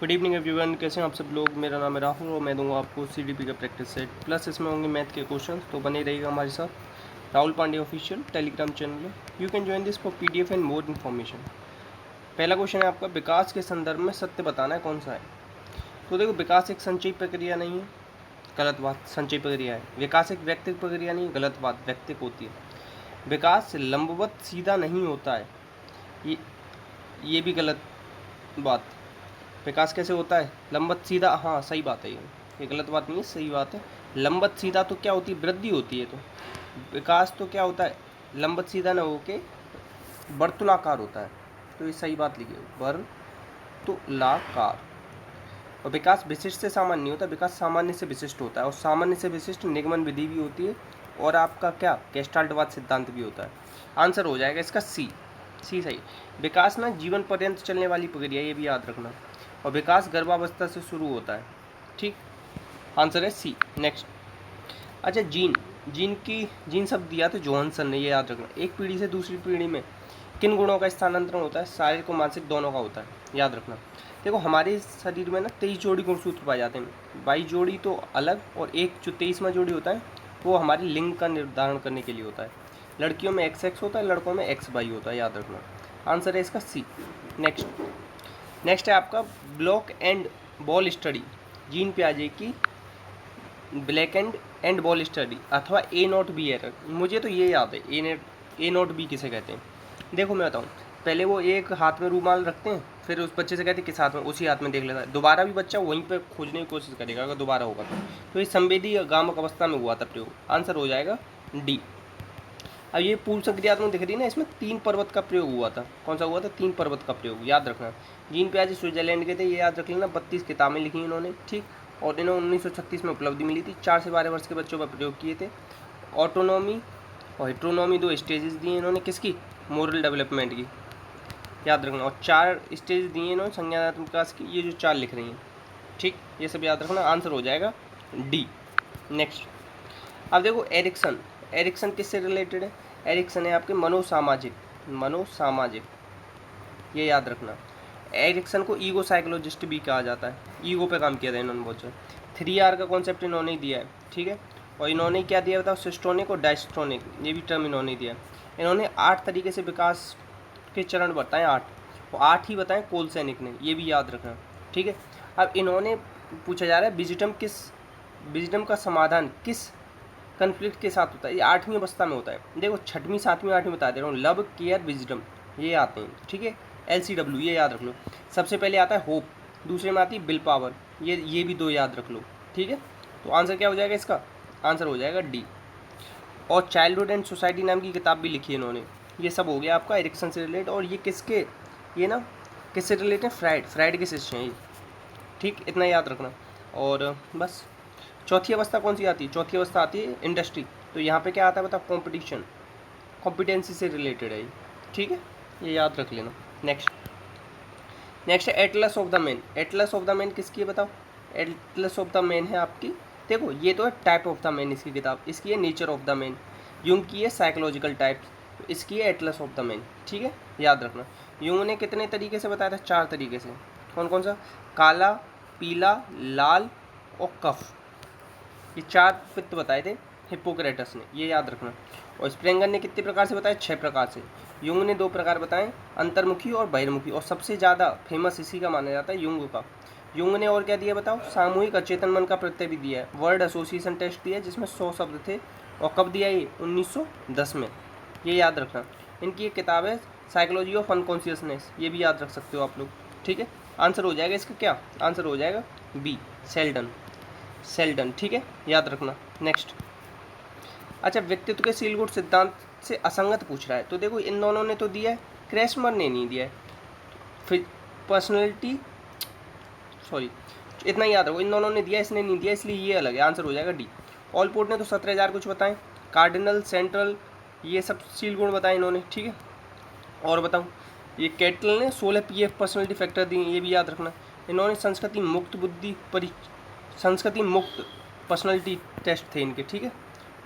Good evening everyone, कैसे हैं आप सब लोग। मेरा नाम है राहुल और मैं दूंगा आपको सीडीपी का प्रैक्टिस सेट प्लस इसमें होंगे मैथ के क्वेश्चन। तो बने रहिएगा हमारे साथ Rahul Pandey official Telegram channel में। You can join this for PDF and more information. पहला क्वेश्चन है आपका, विकास के संदर्भ में सत्य बताना है, कौन सा है। तो देखो, विकास एक संचयी प्रक्रिया नहीं है, गलत बात, संचयी प्रक्रिया है। विकास एक व्यक्तिक प्रक्रिया नहीं, गलत बात, व्यक्तिक होती है। विकास लंबवत सीधा नहीं होता है, ये भी गलत बात। विकास कैसे होता है, लंबवत सीधा, हाँ सही बात है, ये गलत बात नहीं है, सही बात है। लंबवत सीधा तो क्या होती है, वृद्धि होती है। तो विकास तो क्या होता है, लंबवत सीधा ना होके वर्तुलाकार होता है। तो ये सही बात लिखिए, वर्तुलाकार। और विकास विशिष्ट से सामान्य नहीं होता, विकास सामान्य से विशिष्ट होता है। और सामान्य से विशिष्ट निगमन विधि भी होती है, और आपका क्या गेस्टाल्टवाद सिद्धांत भी होता है। आंसर हो जाएगा इसका सी सही। विकास ना जीवन पर्यंत चलने वाली प्रक्रिया, ये भी याद रखना। और विकास गर्भावस्था से शुरू होता है, ठीक। आंसर है सी। नेक्स्ट, अच्छा जीन शब्द दिया तो जोहानसन ने, ये याद रखना। एक पीढ़ी से दूसरी पीढ़ी में किन गुणों का स्थानांतरण होता है, शारीरिक और मानसिक दोनों का होता है, याद रखना। देखो, हमारे शरीर में ना 23 जोड़ी गुणसूत्र पाए जाते हैं। 22 जोड़ी तो अलग, और एक जो 23वां जोड़ी होता है वो हमारे लिंग का निर्धारण करने के लिए होता है। लड़कियों में XX होता है, लड़कों में XY होता है, याद रखना। आंसर है इसका सी। नेक्स्ट है आपका block and ball study, Jean पियाजे की ब्लैक एंड बॉल स्टडी, अथवा A0B एरर। मुझे तो ये याद है, A0B किसे कहते हैं। देखो मैं बताऊँ, पहले वो एक हाथ में रूमाल रखते हैं, फिर उस बच्चे से कहते हैं किस हाथ में, उसी हाथ में देख लेता है। दोबारा भी बच्चा वहीं पर खोजने की कोशिश करेगा अगर दोबारा होगा तो ये संवेदी गामक अवस्था में हुआ था प्रयोग। आंसर हो जाएगा डी। अब ये पूर्व संक्रियात्मक दिख रही है ना, इसमें 3 पर्वत का प्रयोग हुआ था। कौन सा हुआ था, 3 पर्वत का प्रयोग, याद रखना। जीन पियाजे स्विट्जरलैंड के थे, ये याद रख लेना। 32 किताबें लिखी इन्होंने, ठीक। और इन्हें 1936 में उपलब्धि मिली थी। 4 से 12 वर्ष के बच्चों पर प्रयोग किए थे। ऑटोनॉमी और हेट्रोनॉमी 2 स्टेजेस दिए इन्होंने, किसकी, मोरल डेवलपमेंट की, याद रखना। और 4 स्टेज दिए इन्होंने संज्ञानात्मक विकास की, ये जो 4 लिख रही हैं, ठीक। ये सब याद रखना। आंसर हो जाएगा डी। नेक्स्ट, अब देखो एरिक्सन किससे रिलेटेड है। एरिक्सन है आपके मनोसामाजिक, ये याद रखना। एरिक्सन को ईगो साइकोलॉजिस्ट भी कहा जाता है, ईगो पे काम किया था इन्होंने बहुत सारा। 3R का कॉन्सेप्ट इन्होंने ही दिया है, ठीक है। और इन्होंने क्या दिया बताओ, सिस्टोनिक और डायस्ट्रोनिक, ये भी टर्म इन्होंने दिया है। इन्होंने 8 तरीके से विकास के चरण बताए, 8, और 8 ही बताएं कोलसैनिक ने, ये भी याद रखना, ठीक है। अब इन्होंने पूछा जा रहा है विजडम का समाधान किस कन्फ्लिक्ट के साथ होता है, ये 8वीं अवस्था में होता है। देखो 6वीं 7वीं 8वीं बता दे रहा हूँ, लव केयर विजडम ये आते हैं, ठीक है। LCW ये याद रख लो। सबसे पहले आता है होप, दूसरे में आती है विल पावर, ये भी 2 याद रख लो, ठीक है। तो आंसर क्या हो जाएगा इसका, आंसर हो जाएगा डी। और चाइल्डहुड एंड सोसाइटी नाम की किताब भी लिखी है इन्होंने। ये सब हो गया आपका एरिक्सन से रिलेटेड। और ये किससे रिलेटेड है, फ्राइड के शिष्य हैं ये, ठीक। इतना याद रखना। और बस, चौथी अवस्था कौन सी आती है, चौथी अवस्था आती है इंडस्ट्री। तो यहाँ पे क्या आता है बताओ, कॉम्पिटेंसी से रिलेटेड है ये, ठीक है, ये याद रख लेना। नेक्स्ट है Atlas of the man. Atlas of the man किसकी है बताओ, एटलस ऑफ द मैन है आपकी, देखो ये तो है टाइप ऑफ द मैन इसकी किताब, इसकी है nature of the man. Jung की है साइकोलॉजिकल टाइप्स, तो इसकी है एटलस ऑफ द मैन, ठीक है, याद रखना। यूंग ने कितने तरीके से बताया था, 4 तरीके से। कौन कौन सा, काला, पीला, लाल और कफ, ये 4 पित्त बताए थे हिप्पोक्रेटस ने, ये याद रखना। और स्प्रेंगर ने कितने प्रकार से बताया, 6 प्रकार से। यूंग ने 2 प्रकार बताए, अंतर्मुखी और बहिर्मुखी, और सबसे ज़्यादा फेमस इसी का माना जाता है, यूंग का। यूंग ने और क्या दिया बताओ, सामूहिक अचेतन मन का प्रत्यय भी दिया है, वर्ड एसोसिएशन टेस्ट दिया है जिसमें 100 शब्द थे। और कब दिया ये, 1910 में, ये याद रखना। इनकी एक किताब है साइकोलॉजी ऑफ अनकॉन्शियसनेस, ये भी याद रख सकते हो आप लोग, ठीक है। आंसर हो जाएगा इसका क्या, आंसर हो जाएगा बी, सेल्डन, ठीक है, याद रखना। नेक्स्ट, अच्छा व्यक्तित्व के सील गुड सिद्धांत से असंगत पूछ रहा है। तो देखो इन दोनों ने तो दिया है, क्रेसमर ने नहीं दिया है। फिर पर्सनैलिटी, सॉरी, इतना याद रखो, इन दोनों ने दिया, इसने नहीं दिया, इसलिए ये अलग है। आंसर हो जाएगा डी। ऑलपोर्ट ने तो 17,000 कुछ बताएं, कार्डिनल, सेंट्रल, ये सब सील गुण बताए इन्होंने, ठीक है। और बताऊँ, ये कैटल ने 16 PF पर्सनैलिटी फैक्टर दिए, ये भी याद रखना। इन्होंने संस्कृति मुक्त पर्सनैलिटी टेस्ट थे इनके, ठीक है।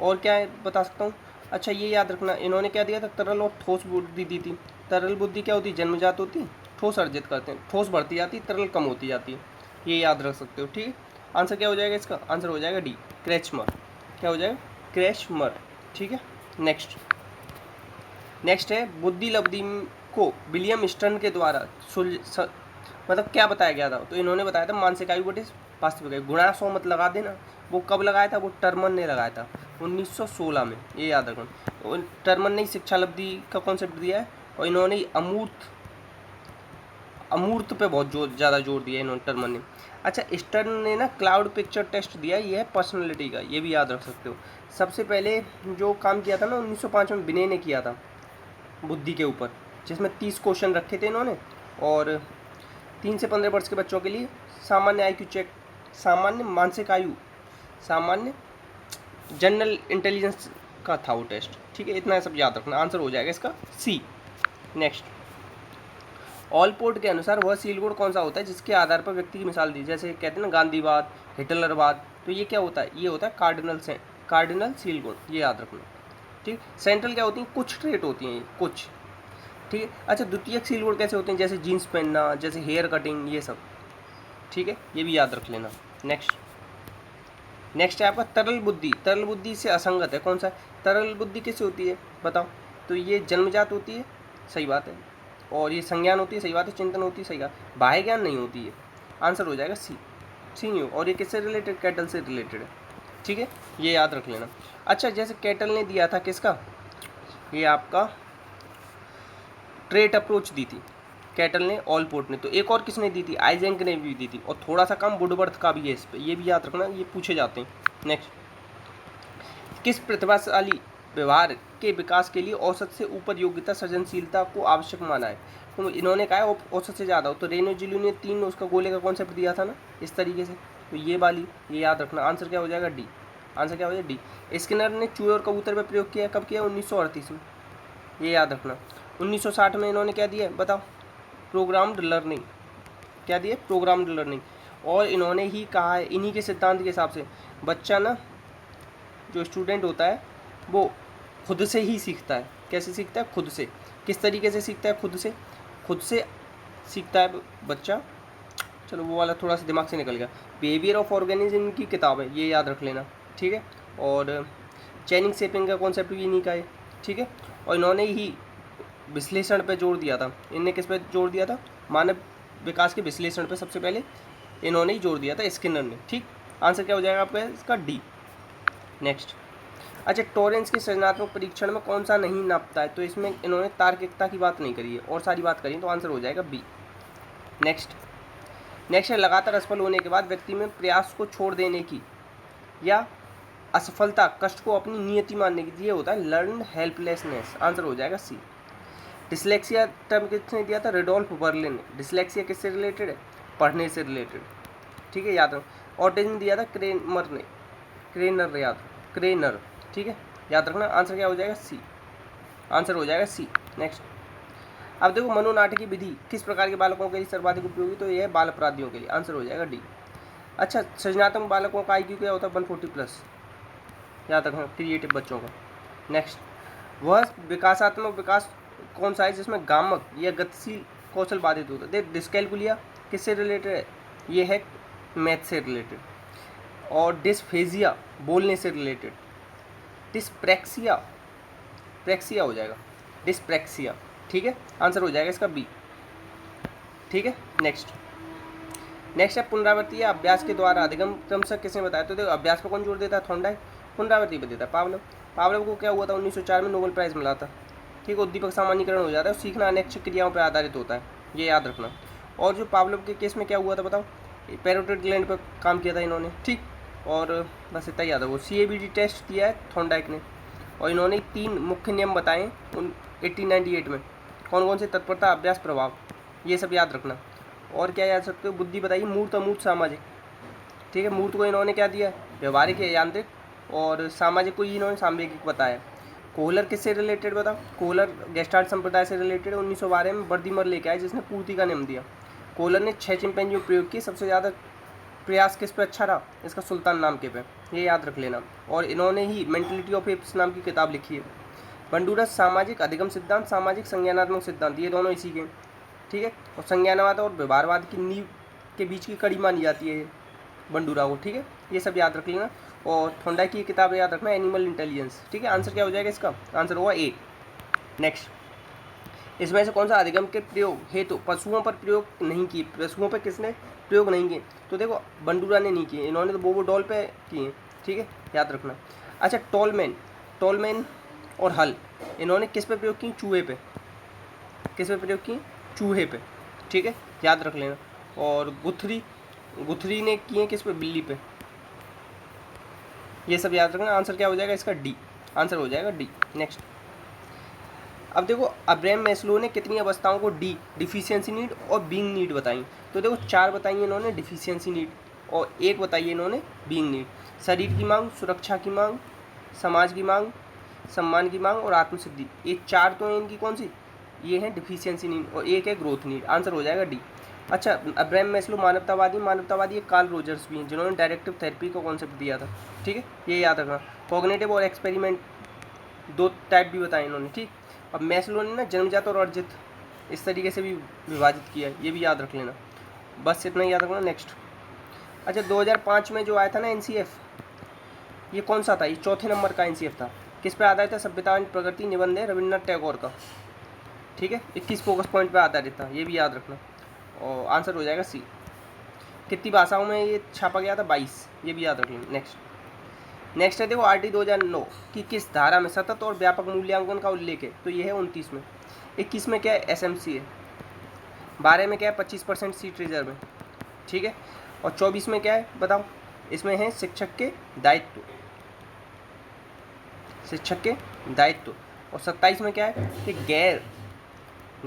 और क्या है बता सकता हूँ, अच्छा ये याद रखना, इन्होंने क्या दिया था, तरल और ठोस बुद्धि दी थी। तरल बुद्धि क्या होती है, जन्मजात होती है, ठोस अर्जित करते हैं, ठोस बढ़ती जाती है, तरल कम होती जाती है, ये याद रख सकते हो। ठीक है, आंसर क्या हो जाएगा इसका? आंसर हो जाएगा डी, क्रैचमर। क्या हो जाएगा? क्रैचमर। ठीक है, नेक्स्ट है बुद्धि लब्धि को विलियम स्टर्न के द्वारा मतलब क्या बताया गया था? तो इन्होंने बताया था मानसिक आयु बटे वास्तविक आयु, गुणा 100 मत लगा देना। वो कब लगाया था? वो टर्मन ने लगाया था 1916 में, ये याद रखना। टर्मन ने शिक्षा लब्धि का कॉन्सेप्ट दिया है, और इन्होंने अमूर्त पे बहुत ज़्यादा जोर दिया इन्होंने, टर्मन ने। अच्छा, स्टर्न ने ना क्लाउड पिक्चर टेस्ट दिया, ये है पर्सनैलिटी का, ये भी याद रख सकते हो। सबसे पहले जो काम किया था ना 1905 में बिने ने किया था बुद्धि के ऊपर, जिसमें 30 क्वेश्चन रखे थे इन्होंने, और 3 से 15 वर्ष के बच्चों के लिए सामान्य आईक्यू चेक, सामान्य मानसिक आयु, सामान्य जनरल इंटेलिजेंस का था वो टेस्ट। ठीक है, इतना सब याद रखना। आंसर हो जाएगा इसका सी। नेक्स्ट, ऑलपोर्ट के अनुसार वह सील कोड कौन सा होता है जिसके आधार पर व्यक्ति की मिसाल दी, जैसे कहते हैं ना गांधीवाद, हिटलरवाद, तो ये क्या होता है? ये होता है कार्डिनल सील कोड, ये याद रखना। ठीक, सेंट्रल क्या होती हैं? कुछ ट्रेट होती हैं, कुछ। ठीक है, अच्छा, द्वितीयक सील कोड कैसे होते हैं? जैसे जीन्स पहनना, जैसे हेयर कटिंग, ये सब। ठीक है, ये भी याद रख लेना। नेक्स्ट है आपका तरल बुद्धि। तरल बुद्धि से असंगत है कौन सा? तरल बुद्धि कैसे होती है बताओ? तो ये जन्मजात होती है, सही बात है, और ये संज्ञान होती है, सही बात है, चिंतन होती है, सही बात, बाह्य ज्ञान नहीं होती है। आंसर हो जाएगा सी, नहीं। और ये किससे रिलेटेड? कैटल से रिलेटेड है। ठीक है, ये याद रख लेना। अच्छा, जैसे कैटल ने दिया था किसका? ये आपका ट्रेट अप्रोच दी थी कैटल ने, ऑलपोर्ट ने। तो एक और किसने दी थी? आइजेंक ने भी दी थी, और थोड़ा सा कम वुडवर्थ का भी है इस पर, ये भी याद रखना, ये पूछे जाते हैं। नेक्स्ट, किस प्रतिभाशाली व्यवहार के विकास के लिए औसत से ऊपर योग्यता सृजनशीलता को आवश्यक माना है? तो इन्होंने कहा है औसत से ज़्यादा हो, तो रेनो जिलू ने 3 उसका गोले का कॉन्सेप्ट दिया था ना इस तरीके से, तो ये वाली, ये याद रखना। आंसर क्या हो जाएगा? डी। आंसर क्या हो जाएगा? डी। स्किनर ने चूहे और कबूतर पर प्रयोग किया, कब किया? 1938 में, ये याद रखना। 1960 में इन्होंने क्या दिया बताओ? Programmed learning. क्या दिया? Programmed learning. और इन्होंने ही कहा है, इन्हीं के सिद्धांत के हिसाब से बच्चा ना, जो स्टूडेंट होता है वो खुद से ही सीखता है। कैसे सीखता है? खुद से। किस तरीके से सीखता है? खुद से सीखता है बच्चा। चलो वो वाला थोड़ा सा दिमाग से निकल गया। बिहेवियर ऑफ ऑर्गेनिज्म की किताब है, ये याद रख लेना। ठीक है, और चैनिंग शेपिंग का कॉन्सेप्ट भी इन्हीं का है। ठीक है, और इन्होंने ही विश्लेषण पे जोर दिया था। इनने किस पे जोर दिया था? मानव विकास के विश्लेषण पे सबसे पहले इन्होंने ही जोर दिया था, स्किनर ने। ठीक, आंसर क्या हो जाएगा आपका इसका? डी। नेक्स्ट, अच्छा, टॉरेंस के सृजनात्मक परीक्षण में कौन सा नहीं नापता है? तो इसमें इन्होंने तार्किकता की बात नहीं करी है, और सारी बात करी, तो आंसर हो जाएगा बी। नेक्स्ट है लगातार असफल होने के बाद व्यक्ति में प्रयास को छोड़ देने की या असफलता कष्ट को अपनी नियति मानने की, ये होता है लर्न हेल्पलेसनेस। आंसर हो जाएगा सी। डिसलेक्सिया टर्म किसने दिया था? रेडोल्फ बर्लिन ने। डिसलेक्सिया किससे रिलेटेड है? पढ़ने से रिलेटेड। ठीक है, याद रखो। ऑटिज्म दिया था क्रेनर ने, क्रेनर। ठीक है, याद रखना। आंसर क्या हो जाएगा? सी। आंसर हो जाएगा सी। नेक्स्ट, अब देखो, मनोनाटकी विधि किस प्रकार के बालकों के लिए सर्वाधिक उपयोगी? तो ये है बाल अपराधियों के लिए। आंसर हो जाएगा डी। अच्छा, सृजनात्मक बालकों का IQ क्या होता है? 140+, याद रखना, क्रिएटिव बच्चों का। नेक्स्ट, वह विकासात्मक विकास कौन सा है जिसमें गामक या गतिशील कौशल बाधित होता है? देख, डिस्कैलकुलिया किससे रिलेटेड है? ये है मैथ से रिलेटेड। और डिस्फेजिया बोलने से रिलेटेड। डिस्प्रैक्सिया हो जाएगा, डिस्प्रैक्सिया। ठीक है, आंसर हो जाएगा इसका बी। ठीक है, नेक्स्ट है पुनरावृत्ति या अभ्यास के द्वारा अधिगम क्रमशः किसने बताया? तो देखो, अभ्यास पर कौन जोर देता है? थॉर्नडाइक। पुनरावृत्ति पर देता है पावलोव को क्या हुआ था? 1904 में नोबेल प्राइज़ मिला था। ठीक है, उद्दीपक सामान्यकरण हो जाता है, सीखना अनैच्छिक क्रियाओं पर आधारित होता है, ये याद रखना। और जो पावलोव के केस में क्या हुआ था बताओ? पैरोटिड ग्लैंड पर काम किया था इन्होंने। ठीक, और बस इतना याद है। वो CABD टेस्ट किया है थॉर्नडाइक ने, और इन्होंने 3 मुख्य नियम बताए 1898 में। कौन कौन से? तत्परता, अभ्यास, प्रभाव, ये सब याद रखना। और क्या याद सकते हो? बुद्धि बताइए, मूर्त, अमूर्त, सामाजिक। ठीक है, मूर्त को इन्होंने क्या दिया? व्यवहारिक या यांत्रिक, और सामाजिक को इन्होंने सामवेगिक बताया। कोहलर किससे रिलेटेड बताओ? कोहलर गेस्टाल्ट संप्रदाय से रिलेटेड। 1912 में बर्दीमर लेके आए जिसने पूर्ति का नियम दिया। कोहलर ने 6 चिंपैंजी में प्रयोग किए, सबसे ज़्यादा प्रयास किस पे अच्छा रहा? इसका सुल्तान नाम के पे, ये याद रख लेना। और इन्होंने ही मेंटलिटी ऑफ एप्स नाम की किताब लिखी है। बंडूरस सामाजिक अधिगम सिद्धांत, सामाजिक संज्ञानात्मक सिद्धांत, ये दोनों इसी के। ठीक है। और संज्ञानवाद और व्यवहारवाद की नींव के बीच की कड़ी मानी जाती है बंडूरा को, ठीक है। ये सब याद रख लेना। और थोंडाई की किताब याद रखना, एनिमल इंटेलिजेंस, ठीक है। आंसर क्या हो जाएगा इसका? आंसर होगा ए। नेक्स्ट, इसमें से कौन सा अधिगम के प्रयोग हेतु पशुओं पर प्रयोग नहीं किए? पशुओं पर किसने प्रयोग नहीं किए? तो देखो बंडूरा ने नहीं किए, इन्होंने तो बोबो डॉल पे किए, ठीक है, याद रखना। अच्छा, टोलमैन और हल इन्होंने किस पे प्रयोग की? चूहे पे। किस पे प्रयोग की? चूहे पे, ठीक है, याद रख लेना। और गुथरी ने किए किस पे? बिल्ली पे। ये सब याद रखना। आंसर क्या हो जाएगा इसका? डी। आंसर हो जाएगा डी। नेक्स्ट, अब देखो अब्राहम मैस्लो ने कितनी अवस्थाओं को डिफिशियंसी नीड और बीइंग नीड बताई? तो देखो 4 बताई इन्होंने डिफिशियंसी नीड, और 1 बताई इन्होंने बीइंग नीड। शरीर की मांग, सुरक्षा की मांग, समाज की मांग, सम्मान की मांग और आत्मसिद्धि, ये 4 तो हैं इनकी कौन सी? ये है डिफिशियंसी नीड, और 1 है ग्रोथ नीड। आंसर हो जाएगा डी। अच्छा, अब्राहम मैस्लो मानवतावादी कार्ल रोजर्स भी हैं जिन्होंने डायरेक्टिव थेरेपी का कॉन्सेप्ट दिया था, ठीक है, ये याद रखना। कॉग्निटिव और एक्सपेरिमेंट 2 टाइप भी बताए इन्होंने, ठीक। अब मैस्लो ने ना जन्मजात और अर्जित इस तरीके से भी विभाजित किया है, ये भी याद रख लेना। बस इतना ही याद रखना। नेक्स्ट, अच्छा 2005 में जो आया था ना एनसीएफ, ये कौन सा था? ये 4थे नंबर का एनसीएफ था। किस पे आधारित था? सभ्यता एवं प्रगति निबंध है रविन्द्रनाथ टैगोर का, ठीक है। 21 फोकस पॉइंट पे आधारित था, ये भी याद रखना। और आंसर हो जाएगा सी। कितनी भाषाओं में ये छापा गया था? 22, ये भी याद रख लेना। नेक्स्ट है देखो आरटी 2009 की किस धारा में सतत और व्यापक मूल्यांकन का उल्लेख है? तो ये है 29 में। 21 में क्या है? एसएमसी है। 12 में क्या है? 25% सीट रिजर्व है, ठीक है। और 24 में क्या है बताओ? इसमें है शिक्षक के दायित्व, और 27 में क्या है कि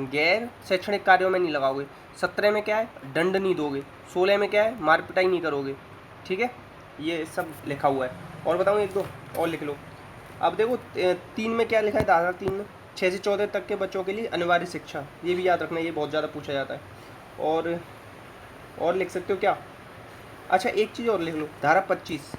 गैर शैक्षणिक कार्यों में नहीं लगाओगे। 17 में क्या है? दंड नहीं दोगे। 16 में क्या है? मार पिटाई नहीं करोगे, ठीक है। ये सब लिखा हुआ है। और बताऊँ 1-2 और लिख लो। अब देखो 3 में क्या लिखा है? धारा 3 में 6 से 14 तक के बच्चों के लिए अनिवार्य शिक्षा, ये भी याद रखना, ये बहुत ज़्यादा पूछा जाता है। और लिख सकते हो क्या? अच्छा एक चीज़ और लिख लो, धारा 25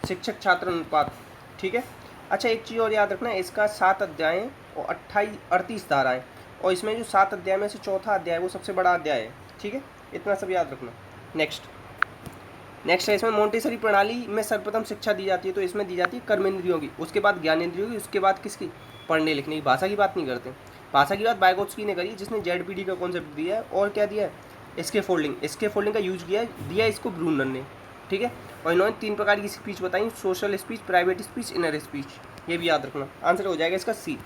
शिक्षक छात्र अनुपात, ठीक है। अच्छा एक चीज़ और याद रखना, इसका 7 अध्याय हैं और 38 धाराएं, और इसमें जो 7 अध्याय में से चौथा अध्याय है वो सबसे बड़ा अध्याय है, ठीक है, इतना सब याद रखना। नेक्स्ट है इसमें मोंटेसरी प्रणाली में सर्वप्रथम शिक्षा दी जाती है, तो इसमें दी जाती है कर्मेंद्रियों की, उसके बाद ज्ञानेंद्रियों की, उसके बाद किसकी? पढ़ने लिखने की। भाषा की बात नहीं करते। भाषा की बात वाइगोत्स्की ने करी, जिसने जेडपीडी का कॉन्सेप्ट दिया है। और क्या दिया है? स्कैफोल्डिंग का यूज किया है, दिया इसको ब्रूनर ने, ठीक है। और इन्होंने 3 प्रकार की स्पीच बताई, social speech, private speech, inner speech, ये भी याद रखना। आंसर हो जाएगा इसका सी।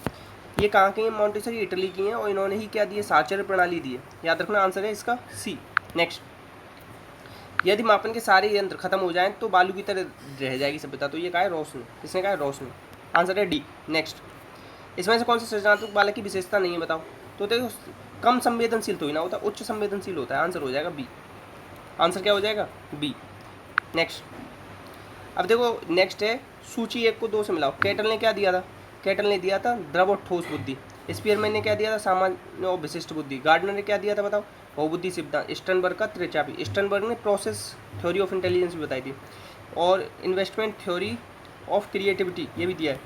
ये कहाँ की हैं? मोंटेसरी इटली की हैं, और इन्होंने ही क्या दिए? साक्षर प्रणाली दी है, याद रखना। आंसर है इसका सी। नेक्स्ट, यदि मापन के सारे यंत्र खत्म हो जाएं तो बालू की तरह रह जाएगी सभ्यता, तो ये कहा है? रोशनी। किसने कहा है? रोशनी। आंसर है डी। नेक्स्ट, इसमें से कौन सी सृजनात्मक बालक की विशेषता नहीं है बताओ? तो देखो कम संवेदनशील तो ही ना होता, उच्च संवेदनशील होता है। आंसर हो जाएगा बी। आंसर क्या हो जाएगा? बी। नेक्स्ट, अब देखो नेक्स्ट है सूची 1 को 2 से मिलाओ। कैटल ने क्या दिया था? कैटल ने दिया था द्रव और ठोस बुद्धि। स्पीयरमैन ने क्या दिया था? सामान्य और विशिष्ट बुद्धि। गार्डनर ने क्या दिया था बताओ? बहुबुद्धि सिद्धांत। स्टर्नबर्ग का त्रिचापी। स्टर्नबर्ग ने प्रोसेस थ्योरी ऑफ इंटेलिजेंस भी बताई थी। और इन्वेस्टमेंट थ्योरी ऑफ क्रिएटिविटी ये भी दिया है।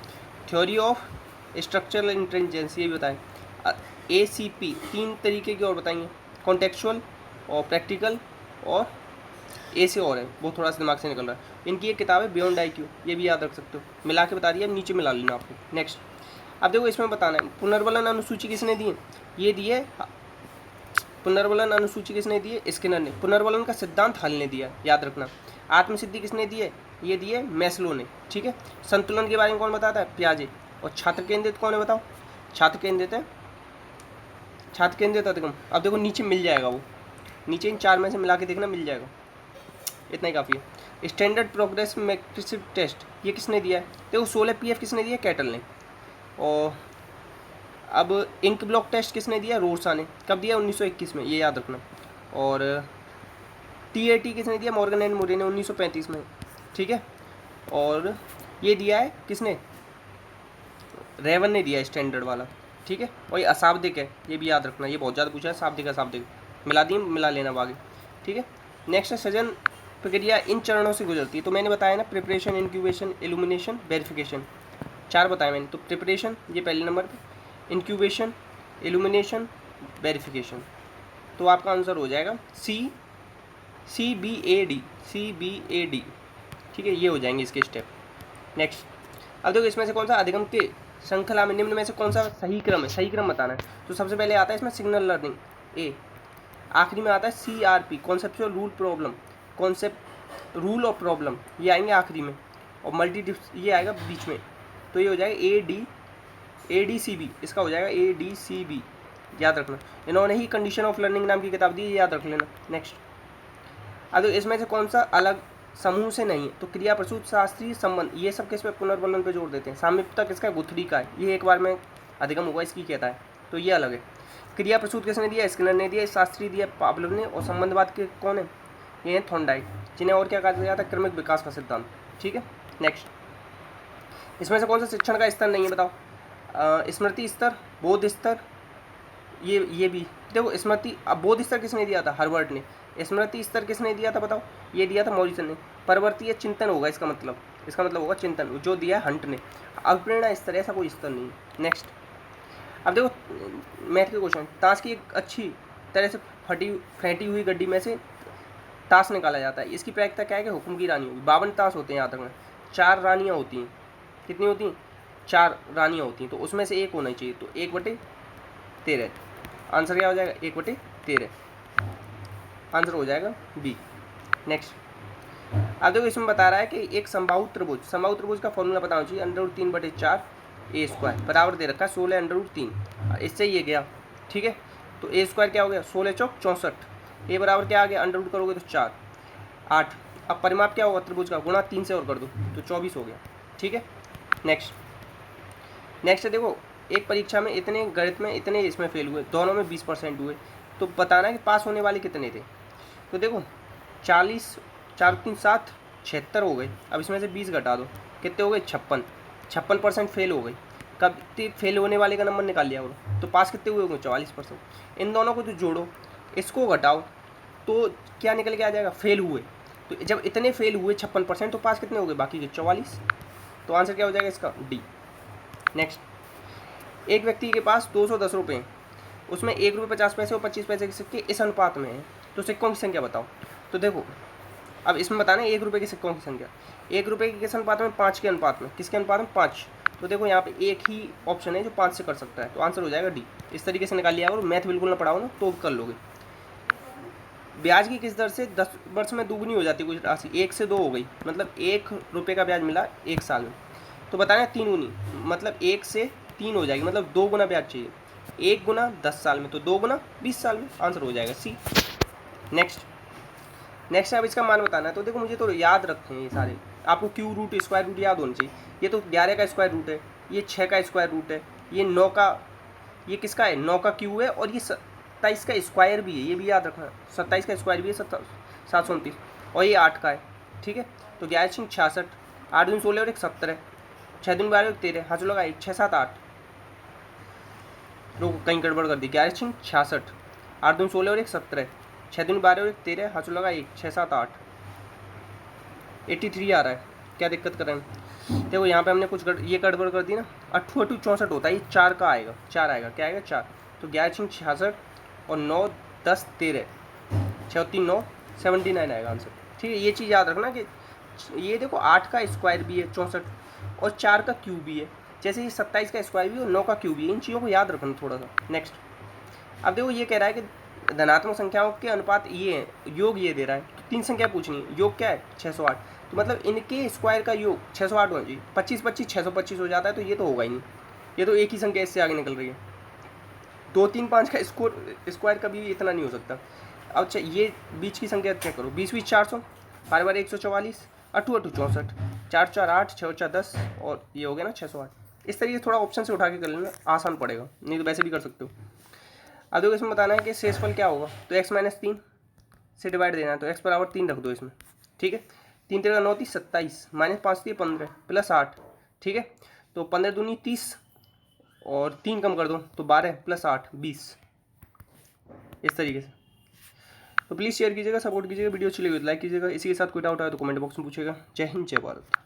थ्योरी ऑफ स्ट्रक्चरल इंटेलिजेंस ये भी बताएं। ACP 3 तरीके की और बताएंगे, कॉन्टेक्चुअल और प्रैक्टिकल, और ए से और है, वो थोड़ा सा दिमाग से निकल रहा है। इनकी एक किताब है बियॉन्ड IQ, ये भी याद रख सकते हो। मिला के बता दिया, नीचे मिला लेना आपको। नेक्स्ट, अब देखो इसमें बताना है पुनर्बलन अनुसूची किसने दी है? ये दी है पुनर्बलन अनुसूची किसने दी है? स्किनर ने। पुनर्बलन का सिद्धांत हल ने दिया, याद रखना। आत्मसिद्धि किसने दी है? ये दी है मैस्लो ने, ठीक है। संतुलन के बारे में कौन बताता है? पियाजे। और छात्र केंद्रित कौन है बताओ? छात्र केंद्रित अधिगम। अब देखो नीचे मिल जाएगा, वो नीचे इन 4 में से मिला के देखना, मिल जाएगा, इतना ही काफ़ी है। स्टैंडर्ड प्रोग्रेस मैट्रिक्स टेस्ट ये किसने दिया है? देखो 16 PF किसने दिया? कैटल ने। और अब इंक ब्लॉक टेस्ट किसने दिया? रोर्सा ने। कब दिया? 1921 में, ये याद रखना। और TAT किसने दिया? मॉर्गन एंड मोरे ने 1935 में, ठीक है। और ये दिया है किसने? रेवन ने दिया स्टैंडर्ड वाला, ठीक है। और ये अशाब्दिक है, ये भी याद रखना, ये बहुत ज़्यादा पूछा है। शाब्दिक मिला दिए, मिला लेना आगे, ठीक है। नेक्स्ट है सृजन प्रक्रिया इन चरणों से गुजरती है, तो मैंने बताया ना, प्रिपरेशन, इंक्यूबेशन, इल्यूमिनेशन, वेरिफिकेशन, 4 बताया मैंने। तो प्रिपरेशन ये पहले नंबर पे, इंक्यूबेशन, इल्यूमिनेशन, वेरिफिकेशन, तो आपका आंसर हो जाएगा CBAD। ठीक है, ये हो जाएंगे इसके स्टेप। नेक्स्ट, अब देखो इसमें से कौन सा अधिगम के श्रृंखला में निम्न में से कौन सा सही क्रम है, सही क्रम बताना है। तो सबसे पहले आता है इसमें सिग्नल लर्निंग ए, आखिरी में आता है CRP conceptual rule problem, concept rule of problem, ये आएंगे आखिरी में, और मल्टी ये आएगा बीच में। तो ये हो जाएगा ADCB, इसका हो जाएगा ADCB, याद रखना। इन्होंने ही कंडीशन ऑफ लर्निंग नाम की किताब दी है, याद रख लेना। नेक्स्ट, अब इसमें से कौन सा अलग समूह से नहीं है। तो क्रिया प्रसूत शास्त्रीय संबंध, ये सब किस पे, पुनर्वर्णन पे जोर देते हैं। सामीप्यता किसका, गुथरी का है, ये एक बार में अधिगम होगा इसकी कहता है, तो ये अलग है। क्रिया प्रसूत किसने दिया, स्किनर ने दिया, शास्त्री दिया पावलोव ने, और संबंधवाद के कौन है, ये है थॉर्नडाइक, जिन्हें और क्या कहा जाता है, क्रमिक विकास का सिद्धांत। ठीक है। नेक्स्ट, इसमें से कौन सा शिक्षण का स्तर नहीं है बताओ। स्मृति स्तर, बोध स्तर, ये भी देखो। स्मृति, अब बोध स्तर किसने दिया था, हर्बर्ट ने। स्मृति स्तर किसने दिया था बताओ, ये दिया था मॉरिसन ने। परवर्तीय चिंतन होगा इसका मतलब होगा चिंतन, जो दिया है हंट ने। अभिप्रेरणा स्तर, ऐसा कोई स्तर नहीं है। नेक्स्ट, अब देखो मैथ के क्वेश्चन, ताश की एक अच्छी तरह से फेंटी हुई गड्डी में से ताश निकाला जाता है। इसकी प्रायिकता क्या है कि हुक्म की रानी होगी। 52 ताश होते हैं यहाँ तक में, 4 रानियाँ होती हैं। कितनी होती हैं, 4 रानियाँ होती हैं, तो उसमें से एक होना चाहिए। तो 1/13, आंसर क्या हो जाएगा, 1/13, आंसर हो जाएगा बी। नेक्स्ट, अब देखो इसमें बता रहा है कि एक समबाहु त्रिभुज का फॉर्मूला बताना चाहिए। √3/4 बराबर दे रखा है 16 √3, इससे ये गया। ठीक है, तो A² क्या हो गया, 16 चौक 64, ए बराबर क्या आ गया, अंडर रूट करोगे तो 4 8। अब परिमाप क्या होगा त्रिभुज का, गुणा 3 से और कर दो तो 24 हो गया। ठीक है। नेक्स्ट देखो, एक परीक्षा में इतने गणित में इतने इसमें फेल हुए, दोनों में 20% हुए, तो बताना है कि पास होने वाले कितने थे। तो देखो 40, 4 3 7 76 हो गए। अब इसमें से 20 घटा दो, कितने हो गए, 56% फेल हो गई। कब फेल होने वाले का नंबर निकाल लिया, तो पास कितने हुए होंगे, 44%। इन दोनों को तो जोड़ो, इसको घटाओ, तो क्या निकल के आ जाएगा, फेल हुए। तो जब इतने फेल हुए 56%, तो पास कितने हो गए, बाकी के 44। तो आंसर क्या हो जाएगा इसका, डी। नेक्स्ट, एक व्यक्ति के पास 210 रुपये हैं, उसमें 1 रुपये 50 पैसे और 25 पैसे के सिक्के इस अनुपात में है, तो सिक्कों की संख्या बताओ। तो देखो अब इसमें बताना है 1 रुपये के सिक्कों की संख्या। 1 रुपये के किस अनुपात में, 5 के अनुपात में। किसके अनुपात में, 5। तो देखो यहाँ पे एक ही ऑप्शन है जो 5 से कर सकता है, तो आंसर हो जाएगा डी। इस तरीके से निकाल लिया, और मैथ बिल्कुल ना पढ़ाओ ना तो कर लोगे। ब्याज की किस दर से 10 वर्ष में दोगुनी हो जाती है कुछ राशि, 1 से 2 हो गई, मतलब 1 रुपये का ब्याज मिला 1 साल में। तो बताना 3 गुनी, मतलब 1 से 3 हो जाएगी, मतलब 2 गुना ब्याज चाहिए। 1 गुना 10 साल में, तो 2 गुना 20 साल में, आंसर हो जाएगा सी। नेक्स्ट अब इसका मान बताना है। तो देखो मुझे तो याद रखते हैं ये सारे, आपको क्यू रूट स्क्वायर रूट याद होना चाहिए। ये तो 11 का स्क्वायर रूट है, ये 6 का स्क्वायर रूट है, ये 9 का, ये किसका है, 9 का क्यू है, और ये 27 का स्क्वायर भी है, ये भी याद रखना। 27 का स्क्वायर भी है, 729, और ये 8 का है। ठीक है, तो 11 66, 8 दूनी 16 और 1 17, 6 दूनी 12 और 13, हाँ चलो 1 6 7 8, लोग कहीं गड़बड़ कर दी। 11 66, 8 दूनी 16 और 1 17, 6 दूनी 12 और 1 13, हाँ चलो 1 6 7 8, 83 आ रहा है। क्या दिक्कत कर रहे हैं, देखो यहाँ पे हमने कुछ ये गड़बड़ कर दी ना। 8 8 64 होता है, ये 4 का आएगा, 4 आएगा, क्या आएगा 4। तो 11 66 और 9 10 13, 6 और 3 9 79 आएगा आंसर। ठीक है, ये चीज़ याद रखना कि ये देखो 8 का स्क्वायर भी है 64, और 4 का क्यूब भी है, जैसे ये 27 का स्क्वायर भी है और 9 का क्यूब भी है। इन चीज़ों को याद रखना थोड़ा सा। नेक्स्ट, अब देखो ये कह रहा है कि धनात्मक संख्याओं के अनुपात ये है, योग ये दे रहा है, तो 3 संख्या पूछनी है। योग क्या है, 608, तो मतलब इनके स्क्वायर का योग 608 होना चाहिए। 25 25 625 हो जाता है, तो ये तो होगा ही नहीं, ये तो एक ही संख्या इससे आगे निकल रही है। 2 3 5 का स्क्वायर कभी इतना नहीं हो सकता। अब अच्छा ये बीच की संख्या चेक करो, 20 20 400, 5 बार 144, 8 8 64, 4 4 8, 6 4 10, और ये हो गया ना 608। इस तरीके से थोड़ा ऑप्शन से उठा के कर लेना, आसान पड़ेगा, नहीं तो वैसे भी कर सकते हो। अब देखो इसमें बताना है कि शेषफल क्या होगा, तो x - 3 से डिवाइड देना है, तो x बराबर 3 रख दो इसमें। ठीक है, 3 3 9 30 27, -5 3 15 प्लस 8। ठीक है, तो 15 दूनी 30 और 3 कम कर दो तो 12 प्लस 8 20, इस तरीके से। तो प्लीज़ शेयर कीजिएगा, सपोर्ट कीजिएगा, वीडियो अच्छी लगी तो लाइक कीजिएगा। इसी के साथ कोई डाउट आए तो कमेंट बॉक्स में पूछिएगा। जय हिंद, जय भारत।